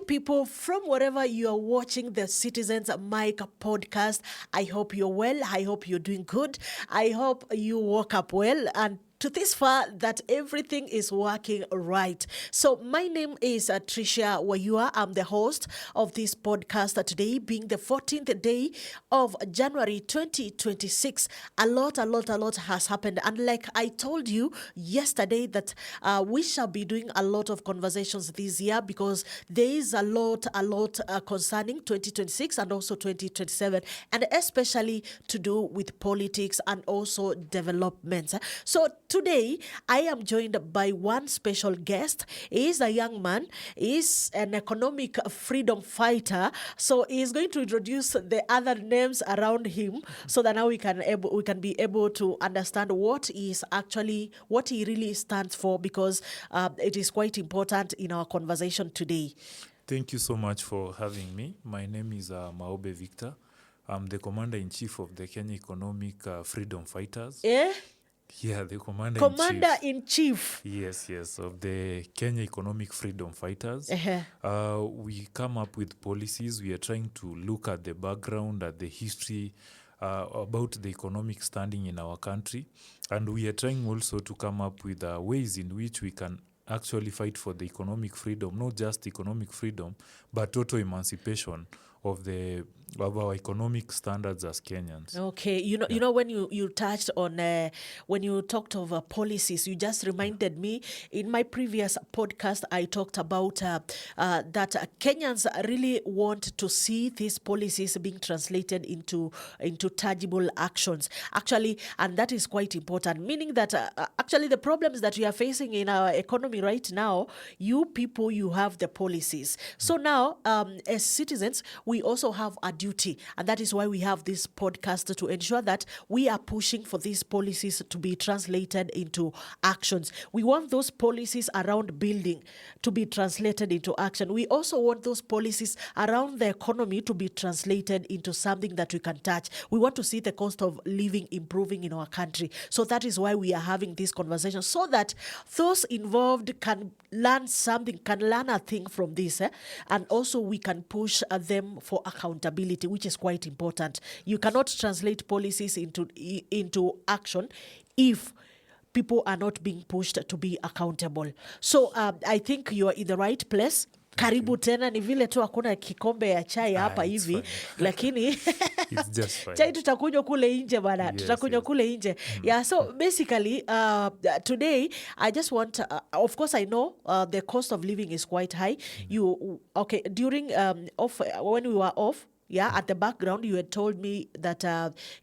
people, from wherever you are watching the Citizens Mic podcast, I hope you're well. I hope you're doing good. I hope you woke up well and to this far that everything is working right. So my name is Tricia Wayua. I'm the host of this podcast today, being the 14th day of January 2026. A lot has happened. And like I told you yesterday that we shall be doing a lot of conversations this year because there is a lot concerning 2026 and also 2027, and especially to do with politics and also developments. So today, I am joined by one special guest. He is a young man. He is an economic freedom fighter. So he is going to introduce the other names around him, so that now we can be able to understand what he really stands for, because it is quite important in our conversation today. Thank you so much for having me. My name is Maobe Victor. I'm the Commander-in-Chief of the Kenya Economic Freedom Fighters. Yeah, the Commander-in-Chief. Yes, of the Kenya Economic Freedom Fighters. We come up with policies. We are trying to look at the background, at the history, about the economic standing in our country. And we are trying also to come up with ways in which we can actually fight for the economic freedom, not just economic freedom, but total emancipation of our economic standards as Kenyans. Okay, you know when you touched on when you talked of policies, you just reminded me. In my previous podcast, I talked about that Kenyans really want to see these policies being translated into tangible actions. Actually, and that is quite important. Meaning that actually the problems that we are facing in our economy right now, you have the policies. So now, as citizens, we also have a duty, and that is why we have this podcast, to ensure that we are pushing for these policies to be translated into actions. We want those policies around building to be translated into action. We also want those policies around the economy to be translated into something that we can touch. We want to see the cost of living improving in our country. So that is why we are having this conversation, so that those involved can learn something, can learn a thing from this, and also we can push them for accountability, which is quite important. You cannot translate policies into action if people are not being pushed to be accountable. So I think you are in the right place. Karibu tena, ni vile tu hakuna kikombe ya chai hapa hivi, lakini it's just fine. Chai tutakunywa kule nje bana, tutakunywa kule nje. Yeah, so basically today I just want of course I know the cost of living is quite high. During when we were off, at the background, you had told me that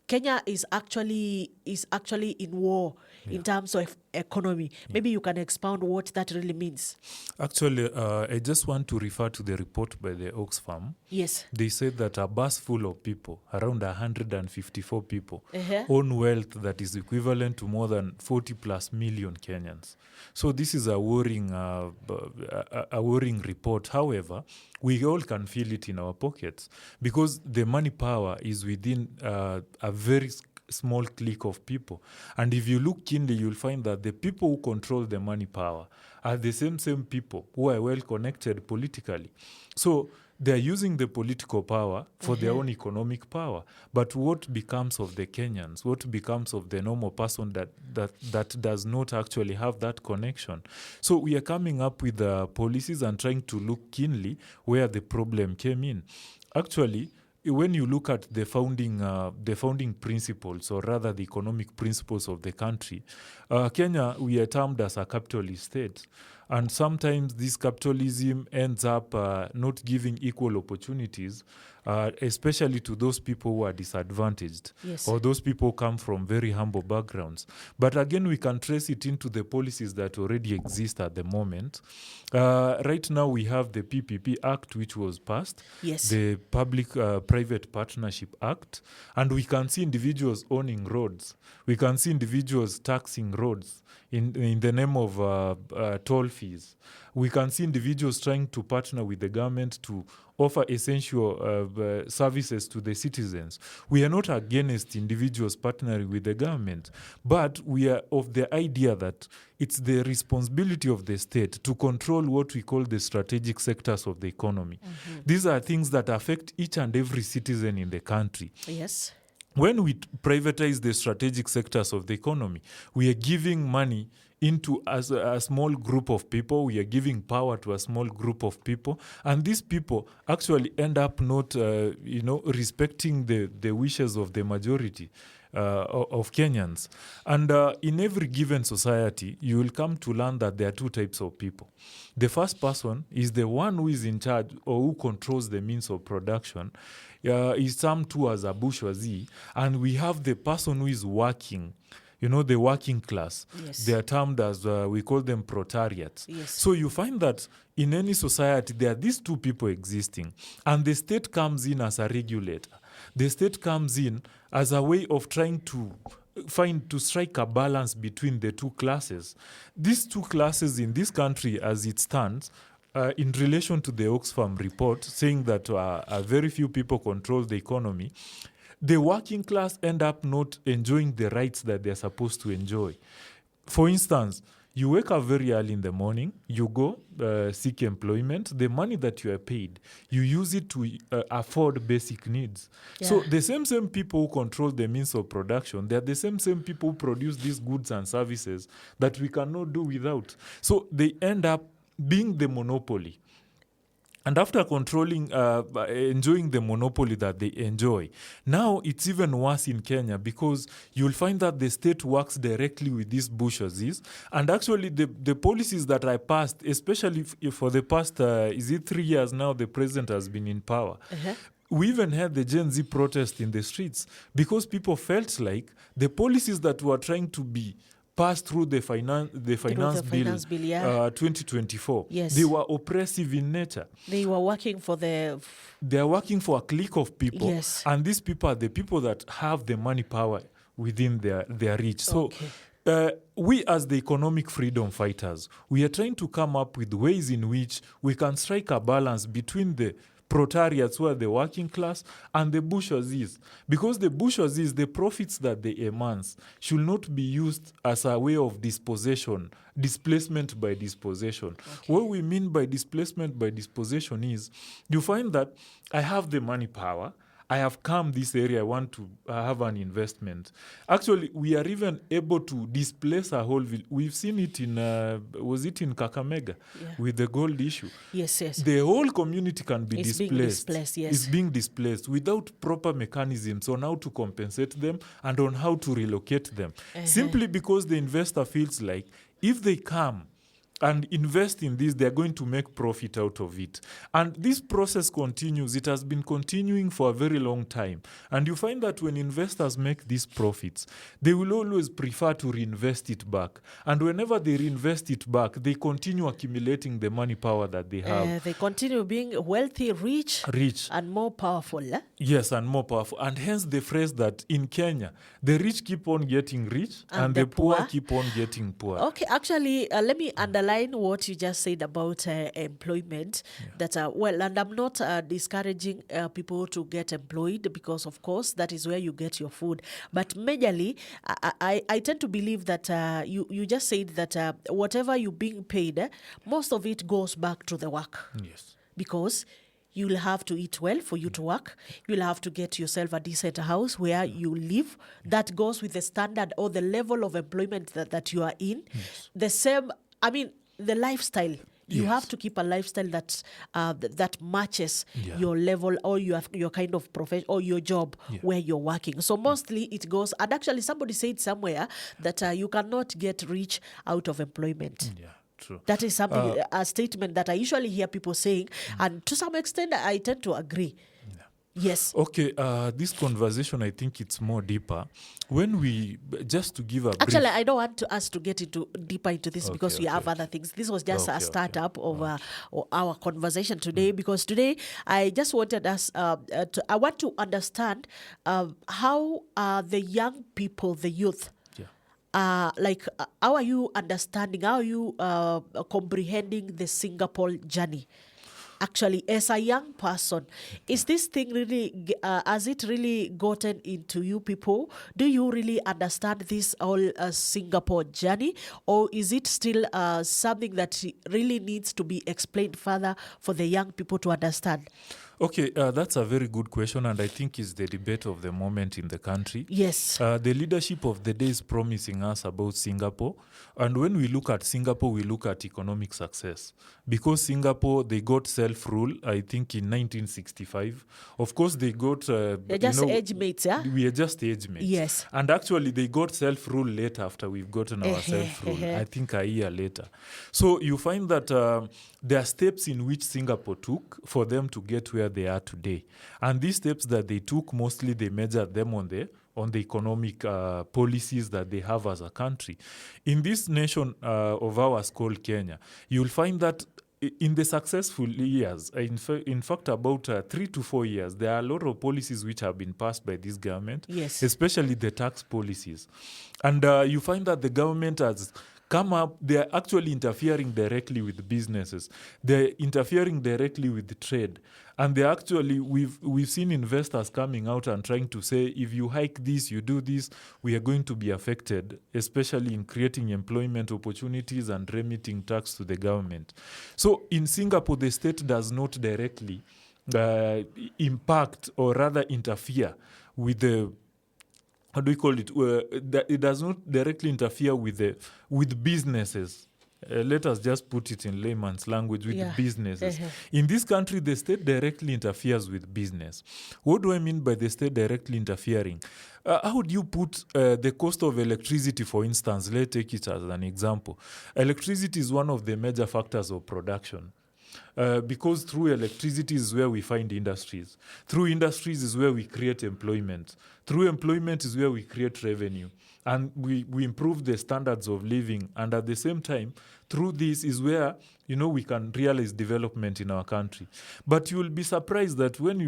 Kenya is actually in war in terms of economy. Maybe you can expound what that really means. Actually, I just want to refer to the report by the Oxfam. Yes. They said that a bus full of people, around 154 people, own wealth that is equivalent to more than 40 plus million Kenyans. So this is a worrying report. However, we all can feel it in our pockets, because the money power is within a very small clique of people. And if you look keenly, you'll find that the people who control the money power are the same people who are well connected politically. So they're using the political power for their own economic power. But what becomes of the Kenyans? What becomes of the normal person that does not actually have that connection? So we are coming up with policies and trying to look keenly where the problem came in. Actually, when you look at the founding principles, or rather the economic principles of the country, Kenya, we are termed as a capitalist state. And sometimes this capitalism ends up not giving equal opportunities, especially to those people who are disadvantaged, or those people who come from very humble backgrounds. But again, we can trace it into the policies that already exist at the moment. Right now, we have the PPP Act, which was passed, the Public-Private Partnership Act, and we can see individuals owning roads. We can see individuals taxing roads in the name of toll fees. We can see individuals trying to partner with the government to offer essential services to the citizens. We are not against individuals partnering with the government, but we are of the idea that it's the responsibility of the state to control what we call the strategic sectors of the economy. These are things that affect each and every citizen in the country. Yes. When we privatize the strategic sectors of the economy, we are giving money into a small group of people. We are giving power to a small group of people, and these people actually end up not, respecting the wishes of the majority of Kenyans. And in every given society, you will come to learn that there are two types of people. The first person is the one who is in charge or who controls the means of production. Is termed too as a bourgeoisie, and we have the person who is working, the working class. Yes. They are termed as, we call them proletariats. Yes. So you find that in any society, there are these two people existing, and the state comes in as a regulator. The state comes in as a way of trying to strike a balance between the two classes. These two classes in this country, as it stands, in relation to the Oxfam report, saying that very few people control the economy, the working class end up not enjoying the rights that they're supposed to enjoy. For instance, you wake up very early in the morning, you go seek employment, the money that you are paid, you use it to afford basic needs. Yeah. So the same people who control the means of production, they're the same people who produce these goods and services that we cannot do without. So they end up being the monopoly. And after controlling, enjoying the monopoly that they enjoy, now it's even worse in Kenya, because you'll find that the state works directly with these bourgeoisies. And actually, the policies that I passed, especially for the past, 3 years now, the president has been in power. We even had the Gen Z protest in the streets because people felt like the policies that were trying to be passed through the finance bill, yeah. 2024. Yes. They were oppressive in nature. They were working for They are working for a clique of people. Yes. And these people are the people that have the money power within their reach. So we, as the economic freedom fighters, we are trying to come up with ways in which we can strike a balance between the proletariats, who are the working class, and the bourgeoisies. Because the bourgeoisies, the profits that they amass should not be used as a way of dispossession, displacement by dispossession. Okay. What we mean by displacement by dispossession is, you find that I have the money power, I have come this area, I want to have an investment. Actually, we are even able to displace a whole village. We've seen it in, was it in Kakamega, with the gold issue? Yes. The whole community can be displaced. Being displaced, yes. It's being displaced without proper mechanisms on how to compensate them and on how to relocate them. Simply because the investor feels like if they come and invest in this, they're going to make profit out of it. And this process continues. It has been continuing for a very long time. And you find that when investors make these profits, they will always prefer to reinvest it back. And whenever they reinvest it back, they continue accumulating the money power that they have. They continue being wealthy, rich, and more powerful. Yes, and more powerful. And hence the phrase that in Kenya, the rich keep on getting rich and the poor keep on getting poor. Okay, actually, let me underline what you just said about employment. That and I'm not discouraging people to get employed, because of course that is where you get your food. But majorly, I tend to believe that you just said that whatever you're being paid, most of it goes back to the work. Yes. Because you'll have to eat well for you to work. You'll have to get yourself a decent house where you live. That goes with the standard or the level of employment that you are in. Yes. The same, the lifestyle. You have to keep a lifestyle that matches your level or your kind of profession or your job where you're working. So mostly it goes, and actually somebody said somewhere that you cannot get rich out of employment. Yeah. True. That is something, a statement that I usually hear people saying, and to some extent I tend to agree. Yes. Okay, this conversation, I think it's more deeper. When we, just to give a brief... Actually, I don't want us to get deeper into this because we have other things. This was just a startup of our conversation today, because today I just wanted us, I want to understand how the young people, the youth, how are you understanding, how are you comprehending the Singapore journey? Actually, as a young person, is this thing really, has it really gotten into you people? Do you really understand this whole Singapore journey? Or is it still something that really needs to be explained further for the young people to understand? Okay, that's a very good question, and I think it's the debate of the moment in the country. Yes. The leadership of the day is promising us about Singapore, and when we look at Singapore, we look at economic success. Because Singapore, they got self-rule, I think, in 1965. Of course, they got... They're just age mates, yeah? We are just age mates. Yes. And actually, they got self-rule later after we've gotten our self-rule, I think a year later. So you find that there are steps in which Singapore took for them to get where they are today. And these steps that they took, mostly they measured them on the economic policies that they have as a country. In this nation of ours called Kenya, you'll find that in the successful years, in fact, about 3 to 4 years, there are a lot of policies which have been passed by this government, Yes. especially the tax policies. And you find that the government has come up, they're actually interfering directly with businesses. They're interfering directly with trade. And they actually, we've seen investors coming out and trying to say, if you hike this, you do this, we are going to be affected, especially in creating employment opportunities and remitting tax to the government. So in Singapore, the state does not directly impact or rather interfere with the, how do we call it? It does not directly interfere with businesses. Let us just put it in layman's language, with businesses. In this country, the state directly interferes with business. What do I mean by the state directly interfering? How do you put the cost of electricity, for instance? Let's take it as an example. Electricity is one of the major factors of production. Because through electricity is where we find industries. Through industries is where we create employment. Through employment is where we create revenue. And we improve the standards of living. And at the same time, through this is where, we can realize development in our country. But you will be surprised that when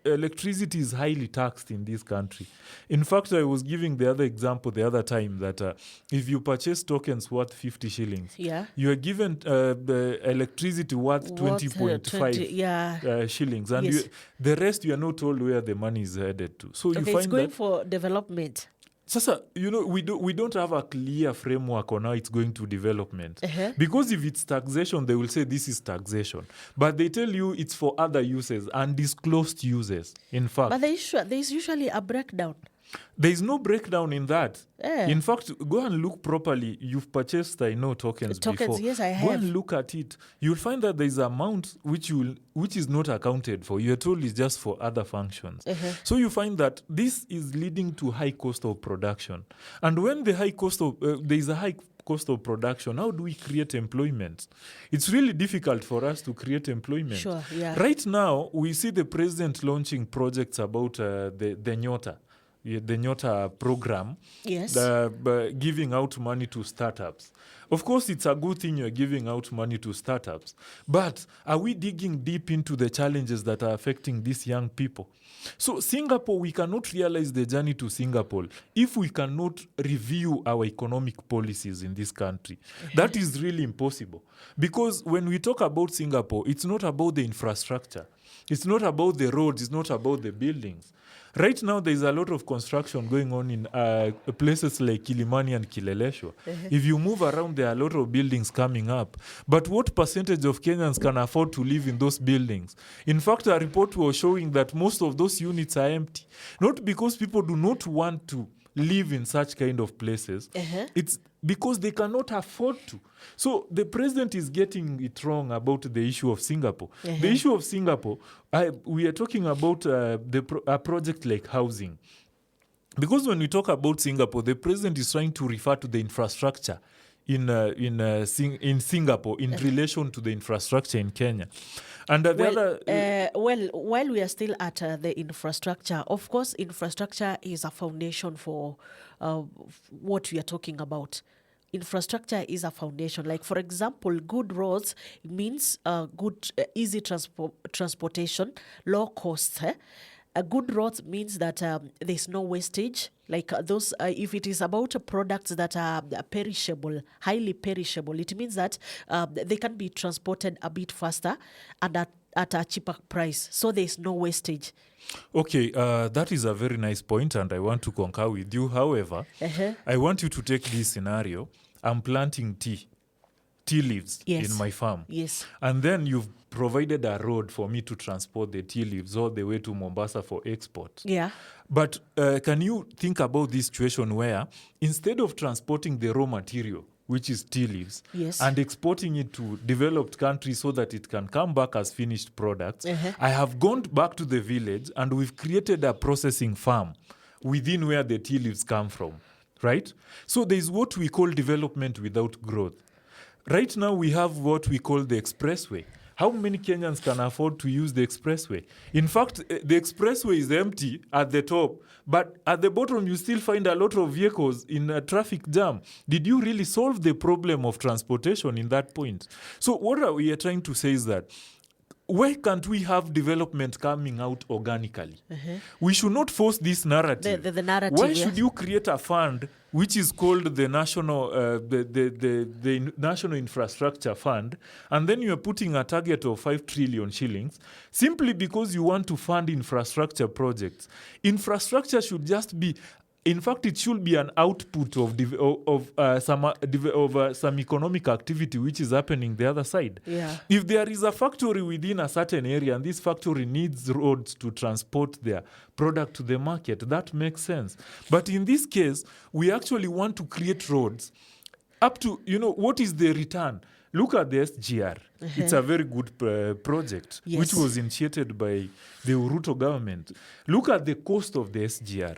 electricity is highly taxed in this country. In fact, I was giving the other example the other time that if you purchase tokens worth 50 shillings, you are given the electricity worth 20.5 shillings. And the rest, you are not told where the money is headed to. So you find it's going for development. Sasa, we don't have a clear framework on how it's going to development. Because if it's taxation, they will say this is taxation. But they tell you it's for other uses, undisclosed uses, in fact. But there's usually a breakdown. There is no breakdown in that. In fact, go and look properly. You've purchased, tokens before. Yes, I have. Go and look at it. You'll find that there is amount which is not accounted for. You're told it's just for other functions. So you find that this is leading to high cost of production. And when there is a high cost of production, how do we create employment? It's really difficult for us to create employment. Sure, yeah. Right now, we see the president launching projects about the nyota. The nyota program, giving out money to startups. Of course, it's a good thing you're giving out money to startups. But are we digging deep into the challenges that are affecting these young people? So Singapore, we cannot realize the journey to Singapore if we cannot review our economic policies in this country. That is really impossible. Because when we talk about Singapore, it's not about the infrastructure. It's not about the roads. It's not about the buildings. Right now, there is a lot of construction going on in places like Kilimani and Kileleshwa. If you move around, there are a lot of buildings coming up. But what percentage of Kenyans can afford to live in those buildings? In fact, a report was showing that most of those units are empty. Not because people do not want to live in such kind of places. It's because they cannot afford to. So the president is getting it wrong about the issue of Singapore. The issue of Singapore, we are talking about a project like housing. Because when we talk about Singapore, the president is trying to refer to the infrastructure in Singapore in relation to the infrastructure in Kenya. And while we are still at the infrastructure, of course, infrastructure is a foundation for what we are talking about. Infrastructure is a foundation. Like, for example, good roads means good, easy transportation, low cost. A good roads means that there's no wastage. Like those, if it is about products that are perishable, highly perishable, it means that they can be transported a bit faster and at a cheaper price. So there's no wastage. Okay, that is a very nice point, and I want to concur with you. However, I want you to take this scenario. I'm planting tea leaves in my farm. Yes. And then you've provided a road for me to transport the tea leaves all the way to Mombasa for export. Yeah. But can you think about this situation where instead of transporting the raw material, which is tea leaves, Yes. and exporting it to developed countries so that it can come back as finished products, I have gone back to the village and we've created a processing farm within where the tea leaves come from, right? So there's what we call development without growth. Right now we have what we call the expressway. How many Kenyans can afford to use the expressway? In fact, the expressway is empty at the top, but at the bottom you still find a lot of vehicles in a traffic jam. Did you really solve the problem of transportation in that point? So what we are trying to say is that why can't we have development coming out organically? We should not force this narrative. The narrative. Why should you create a fund which is called the National the National Infrastructure Fund, and then you are putting a target of 5 trillion shillings simply because you want to fund infrastructure projects? Infrastructure should just be, in fact, it should be an output of some economic activity which is happening the other side. Yeah. If there is a factory within a certain area and this factory needs roads to transport their product to the market, that makes sense. But in this case, we actually want to create roads up to, what is the return? Look at the SGR. It's a very good project, Yes. which was initiated by the Ruto government. Look at the cost of the SGR.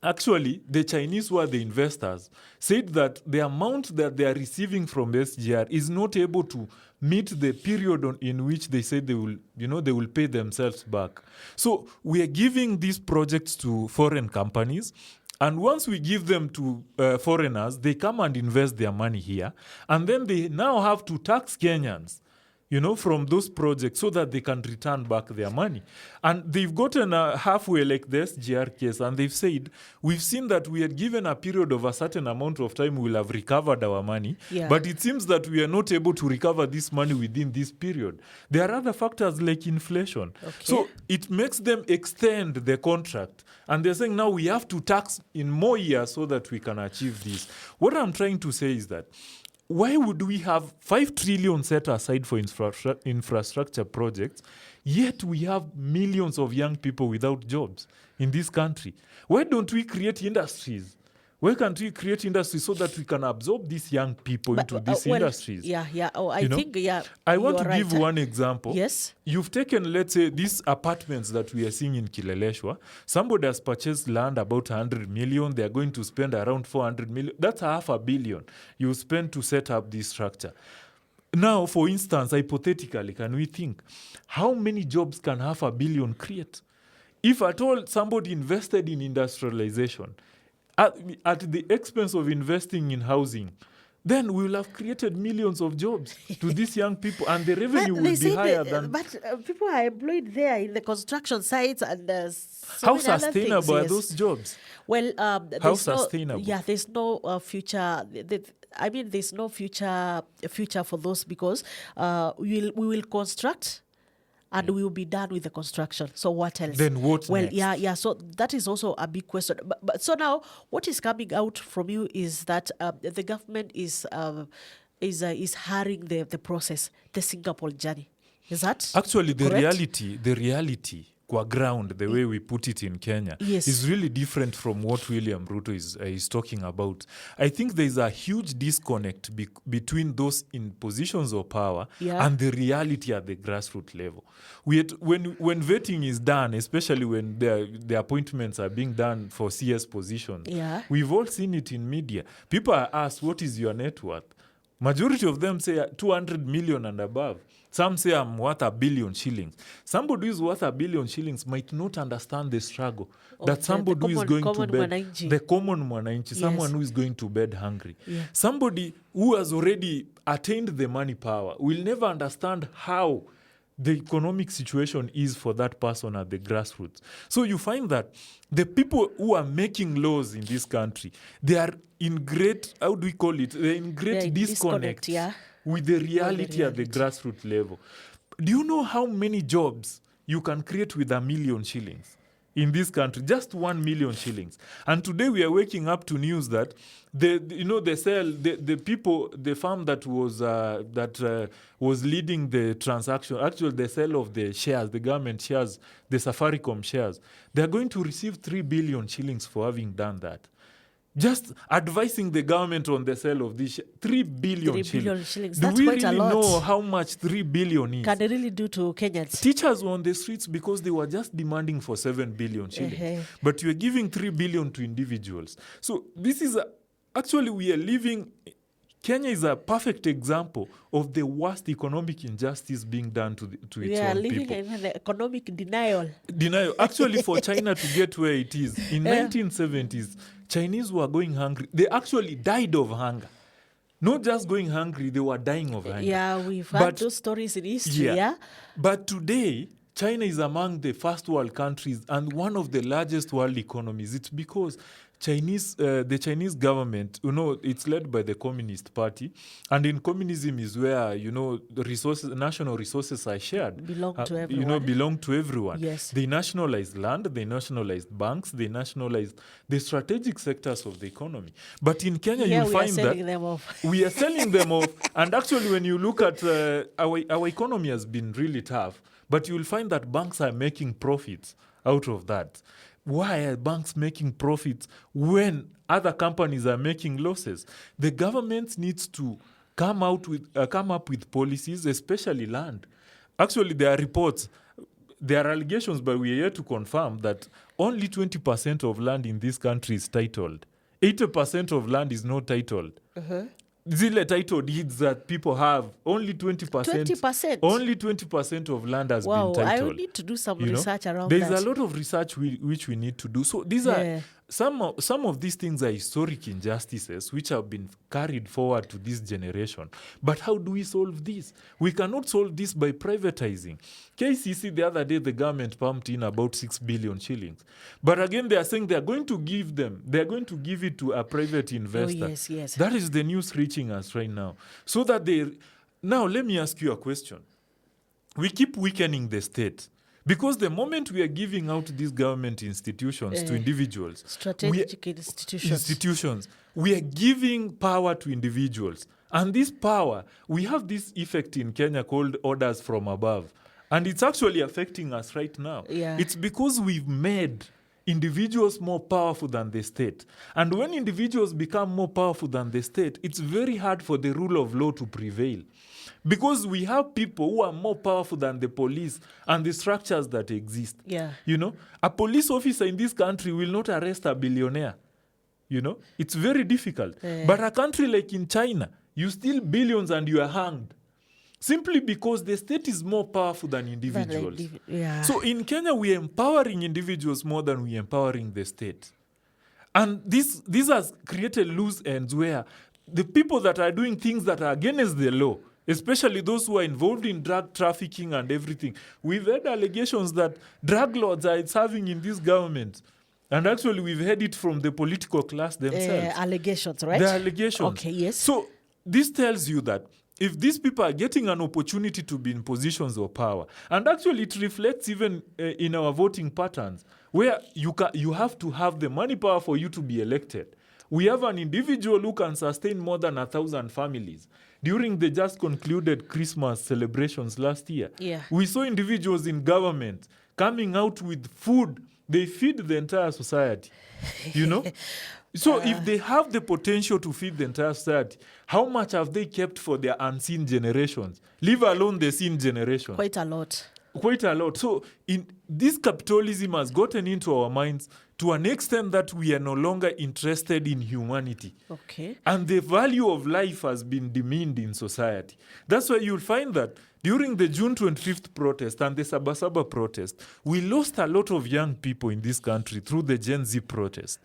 Actually, the Chinese, who are the investors, said that the amount that they are receiving from the SGR is not able to meet the period in which they said they will, they will pay themselves back. So we are giving these projects to foreign companies. And once we give them to foreigners, they come and invest their money here. And then they now have to tax Kenyans, from those projects so that they can return back their money. And they've gotten halfway like the SGR case, and they've said, we've seen that we had given a period of a certain amount of time, we'll have recovered our money. Yeah. But it seems that we are not able to recover this money within this period. There are other factors like inflation. Okay. So it makes them extend the contract. And they're saying now we have to tax in more years so that we can achieve this. What I'm trying to say is that why would we have 5 trillion set aside for infrastructure projects, yet we have millions of young people without jobs in this country? Why don't we create industries? Why can't we create industries so that we can absorb these young people into these industries? Yeah. Oh, I think, I want to you're give right. one example. Yes. You've taken, let's say, these apartments that we are seeing in Kileleshwa. Somebody has purchased land about 100 million. They are going to spend around 400 million. That's $500 million you spend to set up this structure. Now, for instance, hypothetically, can we think, how many jobs can $500 million create? If at all somebody invested in industrialization, at the expense of investing in housing, then we will have created millions of jobs to these young people, and the revenue will be higher than... But people are employed there in the construction sites and how sustainable are those jobs? Well, how sustainable? There's no future. There's no future for those because we will construct. And we will be done with the construction. So what else? Then what next? Yeah. So that is also a big question. But so now, what is coming out from you is that the government is hurrying the process, the Singapore journey. Is that actually the correct? reality? Qua ground, the way we put it in Kenya, yes, is really different from what William Ruto is talking about. I think there is a huge disconnect between those in positions of power and the reality at the grassroots level. When vetting is done, especially when the appointments are being done for CS positions, we've all seen it in media. People are asked, what is your net worth? Majority of them say 200 million and above. Some say I'm worth 1 billion shillings. Somebody who is worth 1 billion shillings might not understand the struggle that somebody who is going to bed, the common mwananchi, someone who is going to bed hungry. Somebody who has already attained the money power will never understand how the economic situation is for that person at the grassroots. So you find that the people who are making laws in this country, they are in great, how do we call it? They're in great Yeah, disconnect yeah. with the reality at the grassroots level. Do you know how many jobs you can create with 1 million shillings in this country? Just 1 million shillings. And today we are waking up to news that the farm that was leading the transaction, actually the sale of the shares, the government shares, the Safaricom shares, they're going to receive 3 billion shillings for having done that. Just advising the government on the sale of this 3 billion shillings. That's Do we quite really a lot. know how much 3 billion is? Can they really do to Kenyans? Teachers were on the streets because they were just demanding for 7 billion shillings. But you're giving 3 billion to individuals. So this is actually we are living. Kenya is a perfect example of the worst economic injustice being done to its own people. We are living in an economic denial. Actually, for China to get where it is, in 1970s, Chinese were going hungry. They actually died of hunger. Not just going hungry, they were dying of hunger. Yeah, we've had those stories in history, yeah. But today, China is among the first world countries and one of the largest world economies. It's because the Chinese government, it's led by the Communist Party, and in communism is where the national resources are shared, belong to everyone. Belong to everyone. Yes. They nationalized land, they nationalized banks, they nationalized the strategic sectors of the economy. But in Kenya, you'll find that we are selling them off. And actually, when you look at our economy has been really tough, but you'll find that banks are making profits out of that. Why are banks making profits when other companies are making losses? The government needs to come up with policies, especially land. Actually, there are reports, there are allegations, but we are yet to confirm that only 20% of land in this country is titled. 80% of land is not titled. Zile title deeds that people have, only 20%. 20%? Only 20% of land has been titled. I will need to do some research around that. There's a lot of research which we need to do. So these are some of these things are historic injustices which have been carried forward to this generation. But how do we solve this? We cannot solve this by privatizing. KCC, the other day, the government pumped in about 6 billion shillings. But again, they are saying they're going to give it to a private investor. Oh, yes. That is the news reaching us right now. So that now let me ask you a question. We keep weakening the state. Because the moment we are giving out these government institutions to individuals, strategic institutions, we are giving power to individuals. And this power, we have this effect in Kenya called orders from above. And it's actually affecting us right now. Yeah. It's because we've made individuals more powerful than the state. And when individuals become more powerful than the state, it's very hard for the rule of law to prevail. Because we have people who are more powerful than the police and the structures that exist. Yeah. A police officer in this country will not arrest a billionaire. It's very difficult. But a country like in China, you steal billions and you are hanged. Simply because the state is more powerful than individuals. So in Kenya, we are empowering individuals more than we are empowering the state. And this has created loose ends where the people that are doing things that are against the law, especially those who are involved in drug trafficking and everything. We've had allegations that drug lords are serving in this government. And actually, we've heard it from the political class themselves. Allegations, right? The allegations. Okay, yes. So this tells you that if these people are getting an opportunity to be in positions of power, and actually it reflects even in our voting patterns, where you have to have the money power for you to be elected. We have an individual who can sustain more than 1,000 families. During the just concluded Christmas celebrations last year, we saw individuals in government coming out with food. They feed the entire society, So if they have the potential to feed the entire society, how much have they kept for their unseen generations? Leave alone the seen generation. Quite a lot. So this capitalism has gotten into our minds to an extent that we are no longer interested in humanity. Okay. And the value of life has been demeaned in society. That's why you'll find that during the June 25th protest and the Sabasaba protest, we lost a lot of young people in this country through the Gen Z protest.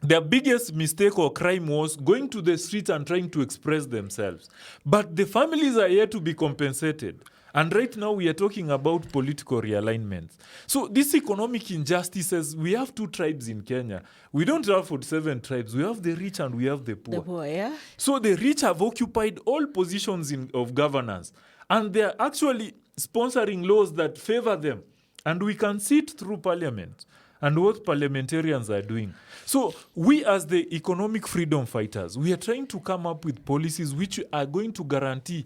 Their biggest mistake or crime was going to the streets and trying to express themselves. But the families are here to be compensated. And right now we are talking about political realignments. So these economic injustices, we have 2 tribes in Kenya. We don't have 47 tribes. We have the rich and we have the poor. The poor, yeah. So the rich have occupied all positions of governance, and they are actually sponsoring laws that favor them. And we can see it through parliament and what parliamentarians are doing. So we, as the economic freedom fighters, we are trying to come up with policies which are going to guarantee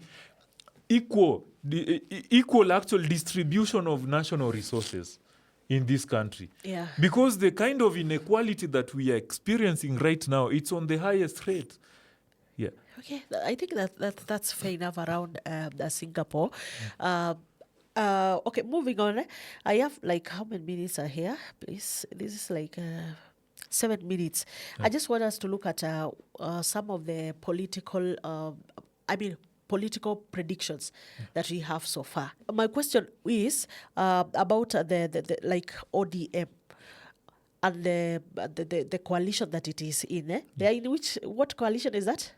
equal actual distribution of national resources in this country. Yeah. Because the kind of inequality that we are experiencing right now, it's on the highest rate. Yeah. Okay, I think that's fair enough around Singapore. Okay, moving on. I have like how many minutes are here, please? This is like 7 minutes. I just want us to look at some of the political predictions that we have so far. My question is about the like ODM and the coalition that it is in. They are in what coalition is that?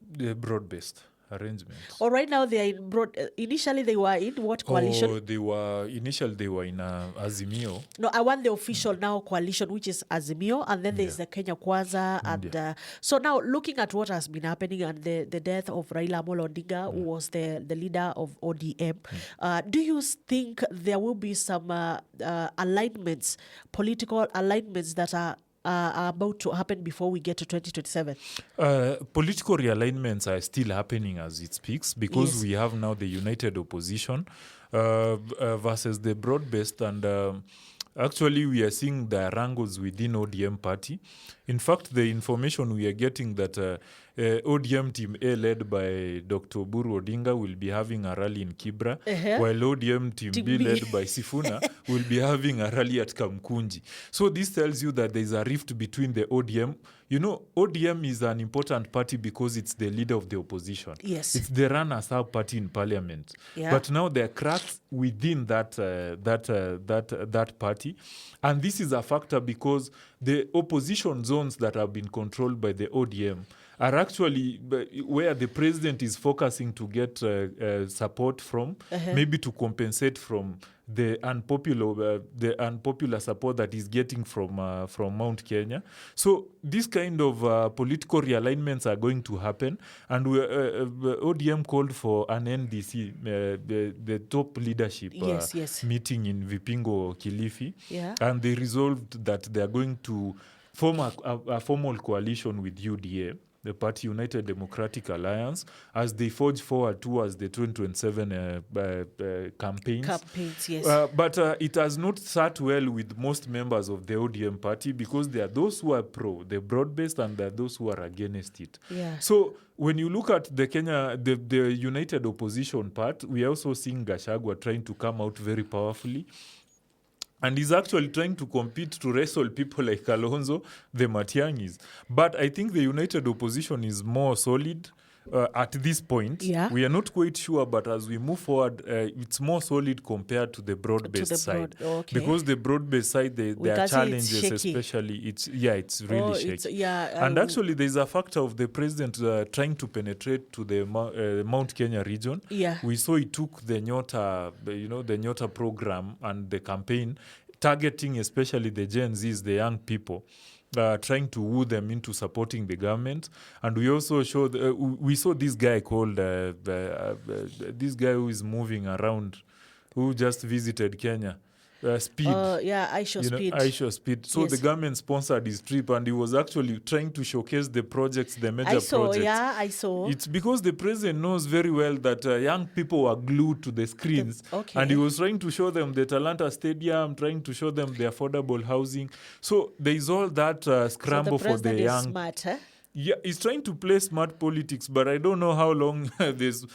The broad-based arrangement. Or right now they are in initially they were in what coalition? Oh, they were in Azimio. No, I want the official now coalition, which is Azimio, and then there's the Kenya Kwanza. And so now looking at what has been happening and the death of Raila Amolo Odinga, who was the leader of ODM, do you think there will be some alignments, political alignments that are about to happen before we get to 2027? Political realignments are still happening as it speaks, because Yes. we have now the united opposition versus the broad-based, and actually we are seeing the wrangles within ODM party. In fact, the information we are getting that ODM Team A, led by Dr. Oburu Odinga, will be having a rally in Kibra, while ODM Team B, led by Sifuna, will be having a rally at Kamkunji. So this tells you that there is a rift between the ODM. You know, ODM is an important party because it's the leader of the opposition. Yes. It's the runners-up party in parliament. Yeah. But now there are cracks within that party. And this is a factor because the opposition zones that have been controlled by the ODM are actually where the president is focusing to get support from, maybe to compensate from the unpopular support that he's getting from Mount Kenya. So this kind of political realignments are going to happen, and ODM called for an NDC, the top leadership meeting in Vipingo, Kilifi, and they resolved that they are going to form a formal coalition with UDA, the Party United Democratic Alliance, as they forge forward towards the 2027 campaigns. Yes. But it has not sat well with most members of the ODM party, because there are those who are pro, the broad-based, and there are those who are against it. Yeah. So when you look at the United Opposition part, we are also seeing Gachagua trying to come out very powerfully. And he's actually trying to compete to wrestle people like Kalonzo, the Matiangis. But I think the United Opposition is more solid at this point. Yeah. We are not quite sure, but as we move forward, it's more solid compared to the broad-based side. Okay. Because the broad-based side, there are challenges, especially. It's really shaky. And actually, there's a factor of the president trying to penetrate to the Mount Kenya region. Yeah. We saw he took the nyota, the nyota program and the campaign, targeting especially the Gen Zs, the young people, trying to woo them into supporting the government. And we also showed, we saw this guy called, this guy who is moving around, who just visited Kenya. Speed. Aisha Speed. So the government sponsored his trip, and he was actually trying to showcase the projects, the major projects. I saw. It's because the president knows very well that young people are glued to the screens. And he was trying to show them the Talanta Stadium, trying to show them the affordable housing. So there is all that scramble for the young. Is smart, huh? Yeah, he's trying to play smart politics, but I don't know how long this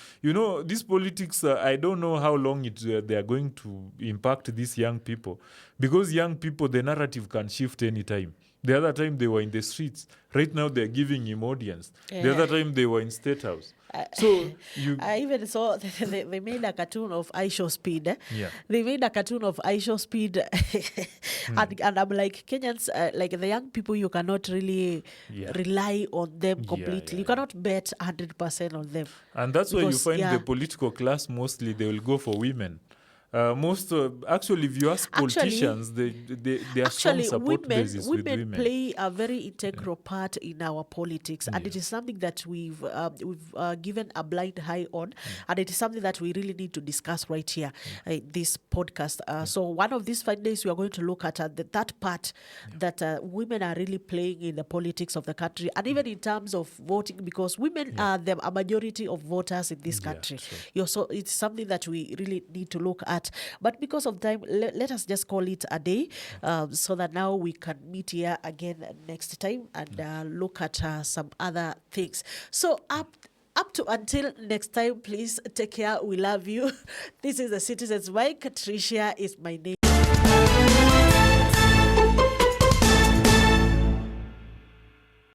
politics, I don't know how long they are going to impact these young people. Because young people, the narrative can shift anytime. The other time they were in the streets. Right now they're giving him audience. The Yeah. other time they were in State House. So you, I even saw they made a cartoon of I Show Speed. yeah, They made a cartoon of I Show Speed, and I'm like, Kenyans, like the young people, you cannot really Yeah. rely on them Yeah, completely. yeah, You cannot bet 100% on them. and that's why you Because, find yeah. the political class mostly they will go for women. Actually, if you ask politicians, their strong Actually, support base is with women women. play a very integral part in our politics, and it is something that we've given a blind eye on, and it is something that we really need to discuss right here in this podcast. So one of these 5 days, we are going to look at that part that women are really playing in the politics of the country, and even in terms of voting, because women are a majority of voters in this country. sure. So it's something that we really need to look at. But because of time, let us just call it a day, so that now we can meet here again next time and look at some other things. So up to until next time, please take care. We love you. This is the Citizens Mic. Tricia is my name.